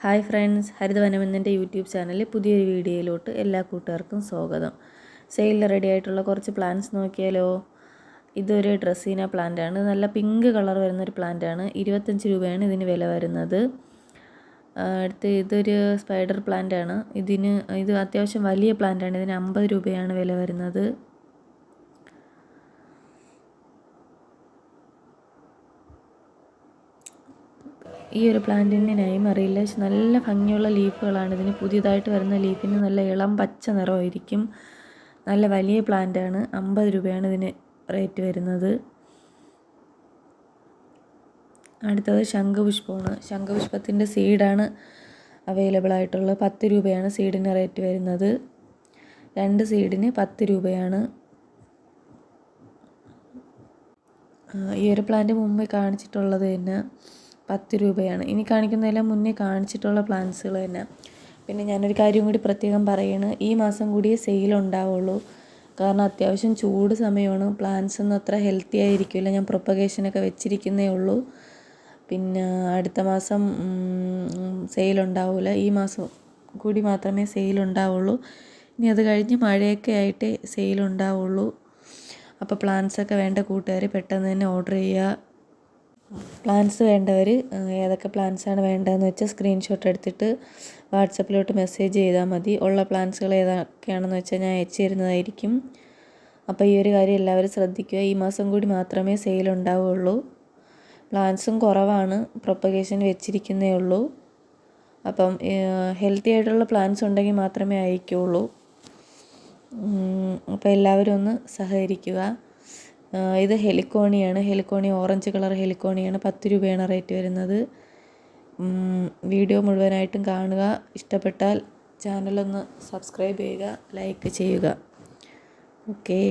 Hi friends, ഹരിതവനം എന്നെൻ്റെ YouTube ചാനലിൽ പുതിയൊരു വീഡിയോയിലോട്ട് എല്ലാ കൂട്ടുകാർക്കും സ്വാഗതം. സെയിലിൽ റെഡി ആയിട്ടുള്ള കുറച്ച് പ്ലാന്റ്സ് നോക്കിയാലോ. ഇതൊരു ഡ്രസ്സീന പ്ലാന്റാണ്. നല്ല പിങ്ക് കളർ വരുന്നൊരു പ്ലാന്റാണ്. 25 രൂപയാണ് ഇതിന് വില വരുന്നത്. അടുത്ത് ഇതൊരു സ്പൈഡർ പ്ലാന്റാണ്. ഇത് അത്യാവശ്യം വലിയ പ്ലാന്റാണ്. ഇതിന് 50 രൂപയാണ് വില വരുന്നത്. ഈ ഒരു പ്ലാന്റിന് നെയിം അറിയില്ല. നല്ല ഭംഗിയുള്ള ലീഫുകളാണ്. ഇതിന് പുതിയതായിട്ട് വരുന്ന ലീഫിന് നല്ല ഇളം പച്ച നിറമായിരിക്കും. നല്ല വലിയ പ്ലാന്റാണ്. 50 രൂപയാണ് ഇതിന് റേറ്റ് വരുന്നത്. അടുത്തത് ശംഖുപുഷ്പമാണ്. ശംഖുപുഷ്പത്തിൻ്റെ സീഡാണ് അവൈലബിൾ ആയിട്ടുള്ളത്. 10 രൂപയാണ് സീഡിന് റേറ്റ് വരുന്നത്. 2 സീഡിന് 10 രൂപയാണ്. ഈ ഒരു പ്ലാന്റ് മുമ്പേ കാണിച്ചിട്ടുള്ളത് തന്നെ 10 രൂപയാണ്. ഇനി കാണിക്കുന്നതെല്ലാം മുന്നേ കാണിച്ചിട്ടുള്ള പ്ലാന്റ്സുകൾ തന്നെ. പിന്നെ ഞാനൊരു കാര്യം കൂടി പ്രത്യേകം പറയണം, ഈ മാസം കൂടിയേ സെയിലുണ്ടാവുള്ളൂ. കാരണം അത്യാവശ്യം ചൂട് സമയമാണ്. പ്ലാന്റ്സ് ഒന്നും അത്ര ഹെൽത്തി ആയിരിക്കില്ല. ഞാൻ പ്രൊപ്പഗേഷനൊക്കെ വെച്ചിരിക്കുന്നേ ഉള്ളൂ. പിന്നെ അടുത്ത മാസം സെയിലുണ്ടാവില്ല. ഈ മാസം കൂടി മാത്രമേ സെയിലുണ്ടാവുള്ളൂ. ഇനി അത് കഴിഞ്ഞ് മഴയൊക്കെ ആയിട്ടേ സെയിലുണ്ടാവുള്ളൂ. അപ്പോൾ പ്ലാന്റ്സൊക്കെ വേണ്ട കൂട്ടുകാർ പെട്ടെന്ന് തന്നെ ഓർഡർ ചെയ്യുക. പ്ലാന്റ്സ് വേണ്ടവർ ഏതൊക്കെ പ്ലാന്റ്സാണ് വേണ്ടതെന്ന് വെച്ചാൽ സ്ക്രീൻഷോട്ട് എടുത്തിട്ട് വാട്സപ്പിലോട്ട് മെസ്സേജ് ചെയ്താൽ മതി. ഉള്ള പ്ലാന്റ്സുകൾ ഏതൊക്കെയാണെന്ന് വെച്ചാൽ ഞാൻ അയച്ചു തരുന്നതായിരിക്കും. അപ്പോൾ ഈ ഒരു കാര്യം എല്ലാവരും ശ്രദ്ധിക്കുക. ഈ മാസം കൂടി മാത്രമേ സെയിലുണ്ടാവുള്ളൂ. പ്ലാന്റ്സും കുറവാണ്. പ്രൊപ്പഗേഷൻ വെച്ചിരിക്കുന്നേ ഉള്ളൂ. അപ്പം ഹെൽത്തി ആയിട്ടുള്ള പ്ലാന്റ്സ് ഉണ്ടെങ്കിൽ മാത്രമേ അയക്കുകയുള്ളൂ. അപ്പോൾ എല്ലാവരും ഒന്ന് സഹകരിക്കുക. ഇത് ഹെലിക്കോണിയാണ്. ഹെലിക്കോണി ഓറഞ്ച് കളർ ഹെലിക്കോണിയാണ്. 10 രൂപയാണ് റേറ്റ് വരുന്നത്. വീഡിയോ മുഴുവനായിട്ടും കാണുക. ഇഷ്ടപ്പെട്ടാൽ ചാനലൊന്ന് സബ്സ്ക്രൈബ് ചെയ്യുക, ലൈക്ക് ചെയ്യുക. ഓക്കേ.